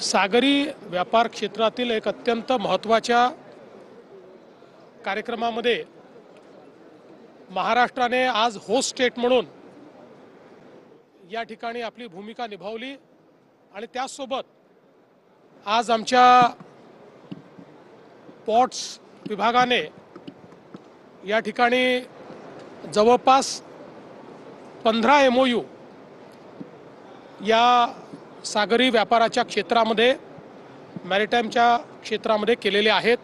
सागरी व्यापार क्षेत्रातील एक अत्यंत महत्त्वाच्या कार्यक्रमामध्ये महाराष्ट्राने आज होस्ट स्टेट म्हणून या ठिकाणी आपली भूमिका निभावली आणि त्यासोबत आज आमच्या पोर्ट्स विभागाने या ठिकाणी जवळपास 15 MOU या सागरी व्यापाराच्या क्षेत्रामध्ये मॅरिटाईमच्या क्षेत्रामध्ये केलेले आहेत।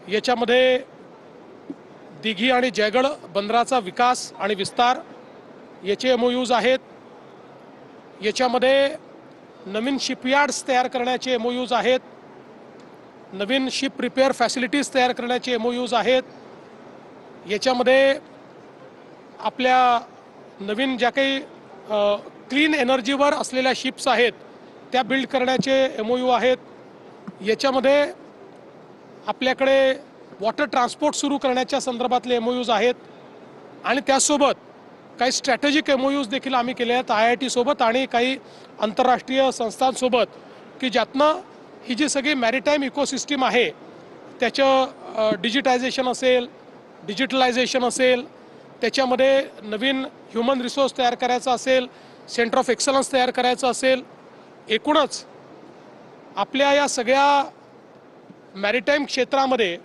याच्यामध्ये दिघी आणि जयगड बंदराचा विकास आणि विस्तार याचे MOUs आहेत। याच्यामध्ये नवीन शिपयार्ड्स तयार करण्याचे MOUs आहेत। नवीन शिप रिपेअर फॅसिलिटीज तयार करण्याचे MOUs आहेत। याच्यामध्ये आपल्या नवीन ज्या काही क्लीन एनर्जीवर असलेल्या शिप्स आहेत त्या बिल्ड करण्याचे MOU आहेत। याच्यामध्ये आपल्याकडे वॉटर ट्रान्सपोर्ट सुरू करण्याच्या संदर्भातले MOUs आहेत आणि त्यासोबत काही स्ट्रॅटेजिक MOUs देखील आम्ही केले आहेत IIT सोबत आणि काही आंतरराष्ट्रीय संस्थांसोबत की ज्यातनं ही जी सगळी मॅरिटाईम इकोसिस्टीम आहे त्याचं डिजिटायझेशन असेल, डिजिटलायझेशन असेल, त्याच्यामध्ये नवीन ह्युमन रिसोर्स तयार करायचा असेल, सेंटर ऑफ एक्सलन्स तयार करायचं असेल, एकूणच आपल्या या सगळ्या मॅरिटाईम क्षेत्रामध्ये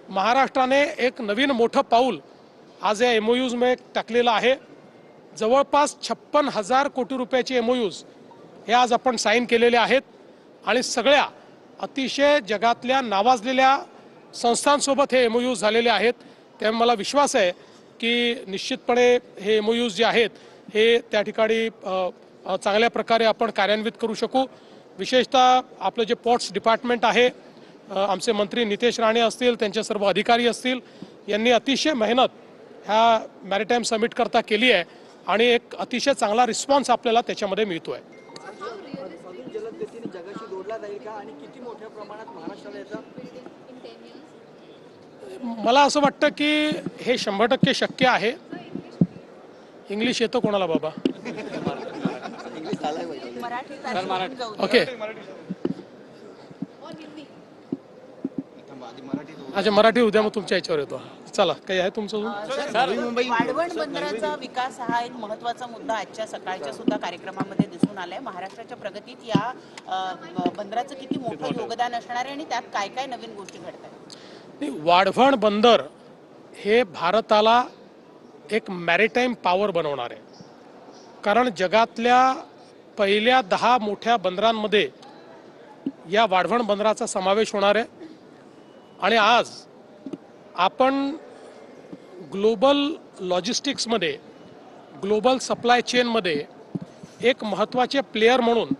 महाराष्ट्राने एक नवीन मोठं पाऊल आज या MOUs मध्ये टाकलेलं आहे। जवळपास 56,000 कोटी रुपयाचे MOUs हे आज आपण साईन केलेले आहेत आणि सगळ्या अतिशय जगातल्या नावाजलेल्या संस्थांसोबत हे MOUs झालेले आहेत। त्यामुळे मला विश्वास आहे की निश्चितपणे हे MOUs जे आहेत हे त्या ठिकाणी चांगल्या प्रकारे आपण कार्यान्वित करू शकू। विशेषतः आपलं जे पोर्ट्स डिपार्टमेंट आहे, आमचे मंत्री नितेश राणे असतील, त्यांचे सर्व अधिकारी असतील, यांनी अतिशय मेहनत ह्या मॅरिटाईम समिट करता केली आहे आणि एक अतिशय चांगला रिस्पॉन्स आपल्याला त्याच्यामध्ये मिळतोय। मला असं वाटतं की हे 100% शक्य आहे। इंग्लिश येतो कोणाला बाबा? ओके, अच्छा मराठी उद्या मग तुमच्या याच्यावर येतो। चला, काही आहे तुमचं? वाढवण बंदराचा विकास हा एक महत्त्वाचा मुद्दा आजच्या सकाळच्या सुद्धा कार्यक्रमामध्ये दिसून आलाय। महाराष्ट्राच्या प्रगतीत या बंदराचं किती मोठं योगदान असणार आहे आणि त्यात काय काय नवीन गोष्टी घडतात? वाढवण बंदर हे भारताला एक मॅरिटाईम पॉवर बनवणार आहे, कारण जगातल्या पहिल्या 10 मोठ्या बंदरांमध्ये या वाढवण बंदराचा समावेश होणार आहे। आणि आज आपण ग्लोबल लॉजिस्टिक्समध्ये, ग्लोबल सप्लाय चेनमध्ये एक महत्त्वाचे प्लेयर म्हणून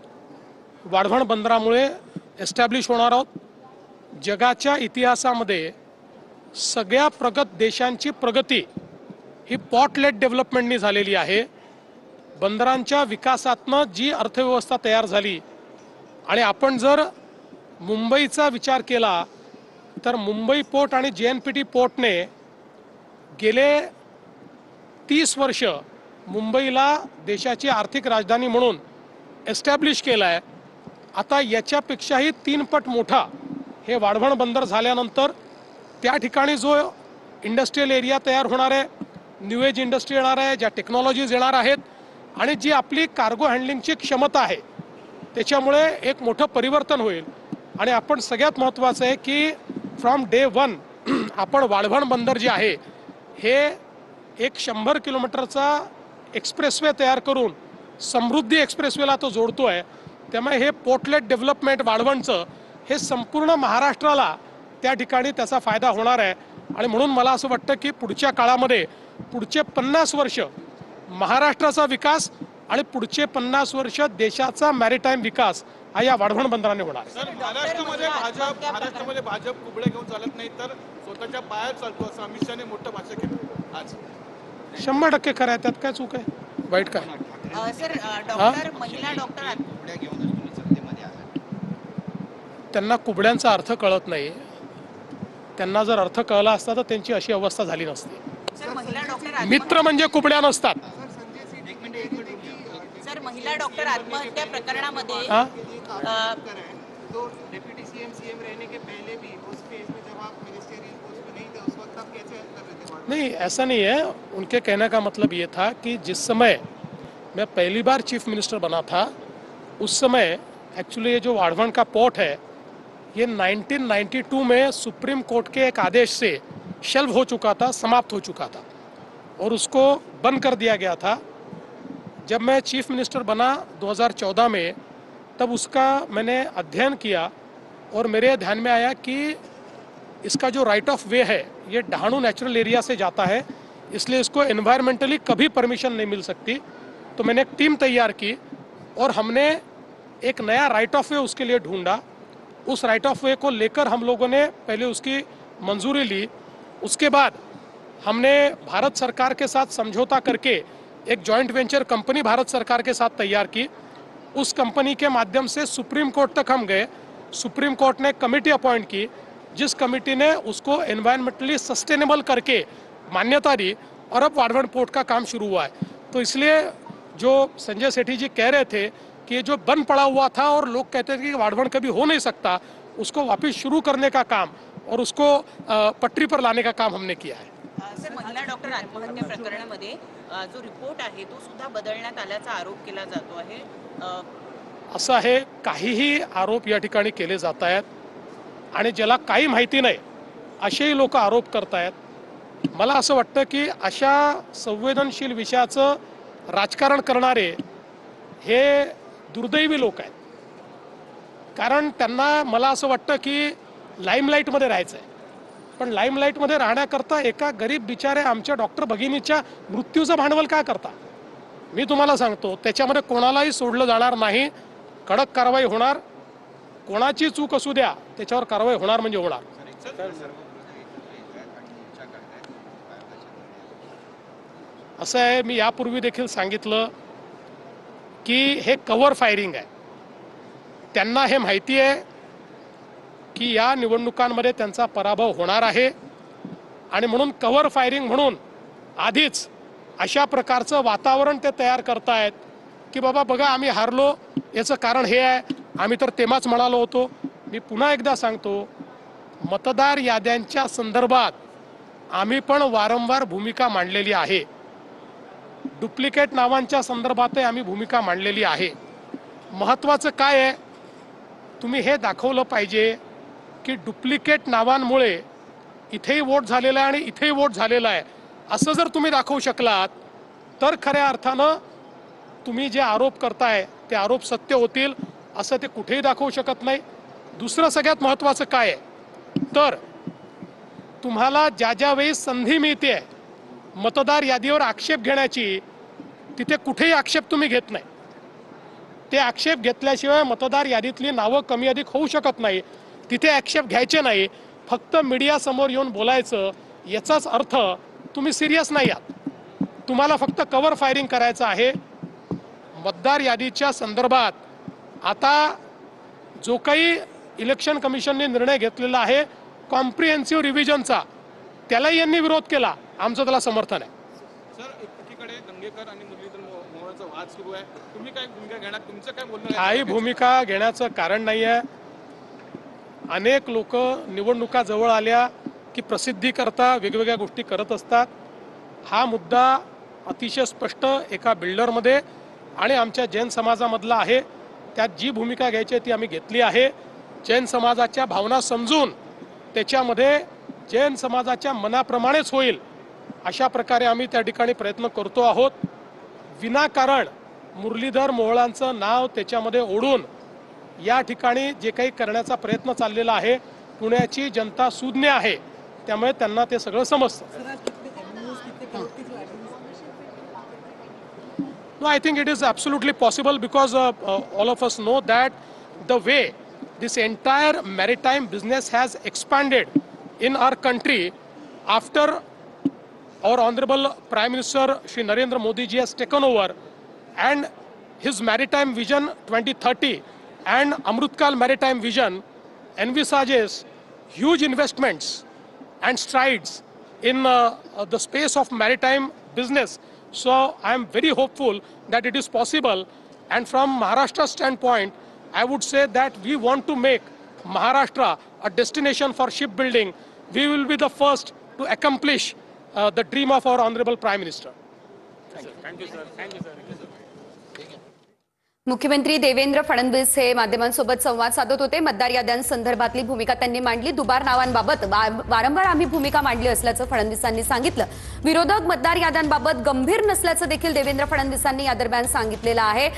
वाढवण बंदरामुळे एस्टॅब्लिश होणार आहोत। जगाच्या इतिहासामध्ये सगळ्या प्रगत देशांची प्रगती ही पॉर्ट लेड डेव्हलपमेंटनी झालेली आहे। बंदरांच्या विकासातनं जी अर्थव्यवस्था तयार झाली आणि आपण जर मुंबईचा विचार केला तर मुंबई पोर्ट आणि JNPT पोर्टने गेले 30 वर्ष मुंबईला देशाची आर्थिक राजधानी म्हणून एस्टॅब्लिश केलं आहे। आता याच्यापेक्षाही 3 पट मोठा हे वाढवण बंदर झाल्यानंतर त्या ठिकाणी जो इंडस्ट्रियल एरिया तयार होणार आहे, न्यू एज इंडस्ट्री येणार आहे, ज्या टेक्नॉलॉजीज येणार आहेत आणि जी आपली कार्गो हँडलिंगची क्षमता आहे त्याच्यामुळे एक मोठं परिवर्तन होईल। आणि आपण सगळ्यात महत्त्वाचं आहे की फ्रॉम डे 1 आपण वाढवण बंदर जे आहे हे एक 100 किलोमीटरचा एक्सप्रेसवे तयार करून समृद्धी एक्सप्रेसवेला तो जोडतो आहे। त्यामुळे हे पोर्टलेट डेव्हलपमेंट वाढवणचं हे संपूर्ण महाराष्ट्राला त्या ठिकाणी त्याचा फायदा होणार आहे। आणि म्हणून मला असं वाटतं की पुढच्या काळामध्ये पुढचे 50 वर्ष महाराष्ट्राचा विकास आणि पुढचे 50 वर्ष देशाचा मॅरिटाईम विकास हा या वाढवण बंदराने होणार आहे। महाराष्ट्रामध्ये भाजप कुबड्या घेऊन चालत नाही तर स्वतःच्या पायात चालतो असं अमित शहाने मोठं भाषण केलं आज। 100% खरं आहे, त्यात काय चूक आहे, वाईट काय? सर, डॉक्टर महिला डॉक्टर त्यांना कुबड्यांचा अर्थ कळत नाही। त्यांना जर अर्थ कळला असता तर त्यांची अशी अवस्था झाली नसती। मित्र म्हणजे कुबड्या नसतात। सर, महिला डॉक्टर आत्महत्या प्रकरणामध्ये तो डिप्टी सीएम रहने के पहले भी उस फेज में जब आप मिनिस्टरियल पोस्ट में नहीं थे उस वक्त आप कैसे हेल्प कर रहे थे? नहीं, ऐसा नहीं है। उनके कहने का मतलब ये था कि जिस समय मैं पहली बार चीफ मिनिस्टर बना था उस समय एक्चुअली ये जो वाढ़वण का पोर्ट है ये 1992 में सुप्रीम कोर्ट के एक आदेश से शेल्व हो चुका था, समाप्त हो चुका था और उसको बंद कर दिया गया था। जब मैं चीफ मिनिस्टर बना 2014 में तब उसका मैंने अध्ययन किया और मेरे ध्यान में आया कि इसका जो राइट ऑफ वे है ये डहाणू नेचुरल एरिया से जाता है, इसलिए इसको एनवायरमेंटली कभी परमिशन नहीं मिल सकती। तो मैंने एक टीम तैयार की और हमने एक नया राइट ऑफ वे उसके लिए ढूंढा। उस राइट ऑफ वे को लेकर हम लोगों ने पहले उसकी मंजूरी ली, उसके बाद हमने भारत सरकार के साथ समझौता करके एक जॉइंट वेंचर कंपनी भारत सरकार के साथ तैयार की। उस कंपनी के माध्यम से सुप्रीम कोर्ट तक हम गए। सुप्रीम कोर्ट ने कमेटी अपॉइंट की, जिस कमेटी ने उसको एनवायरमेंटली सस्टेनेबल करके मान्यता दी और अब वाढ़वण पोर्ट का काम शुरू हुआ है। तो इसलिए जो संजय सेठी जी कह रहे थे कि ये जो बंद पड़ा हुआ था और लोग कहते थे कि वाढ़वण कभी हो नहीं सकता, उसको वापस शुरू करने का काम और उसको पटरी पर लाने का काम हमने किया है। सर, महिला डॉक्टर आत्महत्या प्रकरणामध्ये जो रिपोर्ट आहे तो सुद्धा बदलण्यात आल्याचा आरोप केला जातो आहे। असं आहे, काहीही आरोप या ठिकाणी केले जात आहेत आणि ज्याला काही माहिती नाही असेही लोक आरोप करतायत। मला असं वाटतं की अशा संवेदनशील विषयाचं राजकारण करणारे हे दुर्दैवी लोक आहेत, कारण त्यांना मला असं वाटतं की लाईमलाईटमध्ये राहायचं आहे, पण लाईमलाईटमध्ये राहण्याकरता एका गरीब बिचाऱ्या आमच्या डॉक्टर भगिनीच्या मृत्यूचं भांडवल काय करता? मी तुम्हाला सांगतो त्याच्यामध्ये कोणालाही सोडलं जाणार नाही, कडक कारवाई होणार, कोणाची चूक असू द्या त्याच्यावर कारवाई होणार म्हणजे होणार। असं आहे, मी यापूर्वी देखील सांगितलं की हे कव्हर फायरिंग आहे। त्यांना हे माहिती आहे की या निवडणुकांमध्ये त्यांचा पराभव होणार आहे आणि म्हणून कव्हर फायरिंग म्हणून आधीच अशा प्रकारचं वातावरण ते तयार करतायत की बाबा बघा आम्ही हारलो, याचं कारण हे आहे, आम्ही तर तेव्हाच म्हणालो होतो। मी पुन्हा एकदा सांगतो, मतदार याद्यांच्या संदर्भात आम्ही पण वारंवार भूमिका मांडलेली आहे, डुप्लिकेट नावांच्या संदर्भातही आम्ही भूमिका मांडलेली आहे। महत्त्वाचं काय आहे, तुम्ही हे दाखवलं पाहिजे की डुप्लिकेट नावांमुळे इथेही वोट झालेला आहे आणि इथेही वोट झालेला आहे, असं जर तुम्ही दाखवू शकलात तर खऱ्या अर्थानं तुम्ही जे आरोप करताय ते आरोप सत्य होतील, असं ते कुठेही दाखवू शकत नाही। दुसरं सगळ्यात महत्त्वाचं काय आहे तर तुम्हाला ज्या ज्या वेळी संधी मिळते मतदार यादीवर आक्षेप घेण्याची, तिथे कुठेही आक्षेप तुम्ही घेत नाही। ते आक्षेप घेतल्याशिवाय मतदार यादीतली नावं कमी अधिक होऊ शकत नाही, तिथे आक्षेप घ्यायचे नाही, फक्त मीडिया समोर येऊन बोलायचं, याचाच अर्थ तुम्ही सिरियस नाही आहात। तुम्हाला फक्त कव्हर फायरिंग करायचं आहे। मतदार यादीच्या संदर्भात आता जो काही इलेक्शन कमिशनने निर्णय घेतलेला आहे कॉम्प्रिहेन्सिव्ह रिव्हिजनचा, त्यालाही यांनी विरोध केला, आमचं त्याला समर्थन आहे। सर, एकीकडे दंगेकर आणि मुरलीधर मोहोळचा वाद सुरू आहे, तुम्ही काय भूमिका घेणार? तुमचं काय बोलणं आहे? काही भूमिका घेण्याचं कारण नाही आहे। अनेक लोक निवडणुका जवळ आल्या की प्रसिद्धी करता वेगवेगळ्या गोष्टी करत असतात। हा मुद्दा अतिशय स्पष्ट एका बिल्डरमध्ये आणि आमच्या जैन समाजामधला आहे, त्यात जी भूमिका घ्यायची ती आम्ही घेतली आहे। जैन समाजाच्या भावना समजून त्याच्यामध्ये जैन समाजाच्या मनाप्रमाणेच होईल अशा प्रकारे आम्ही त्या ठिकाणी प्रयत्न करतो आहोत। विनाकारण मुरलीधर मोहोळांचं नाव त्याच्यामध्ये ओढून या ठिकाणी जे काही करण्याचा प्रयत्न चाललेला आहे, पुण्याची जनता सुज्ञ आहे, त्यामुळे त्यांना ते सगळं समजतं। No, I think it is absolutely possible because all of us know that the way this entire maritime business has expanded in our country after our Honorable Prime Minister Shri Narendra Modi ji has taken over, and his maritime vision 2030 and Amrutkal maritime vision envisages huge investments and strides in the space of maritime business. So I am very hopeful that it is possible, and from Maharashtra standpoint I would say that we want to make Maharashtra a destination for shipbuilding. We will be the first to accomplish the dream of our Honorable Prime Minister. मुख्यमंत्री देवेंद्र फडणवीस हे माध्यमांसोबत संवाद साधत होते. मतदार याद्यांसंदर्भातली भूमिका त्यांनी मांडली. दुबार नावांबाबत वारंवार आम्ही भूमिका मांडली असल्याचं फडणवीसांनी सांगितलं. विरोधक मतदार याद्यांबाबत गंभीर नसल्याचं देखील देवेंद्र फडणवीसांनी या दरम्यान सांगितलेलं आहे.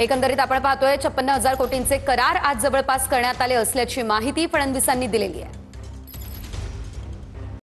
एकंदरीत आपण पाहतोय 56,000 कोटींचे करार आज जवळपास करण्यात आले असल्याची माहिती फडणवीसांनी दिलेली आहे.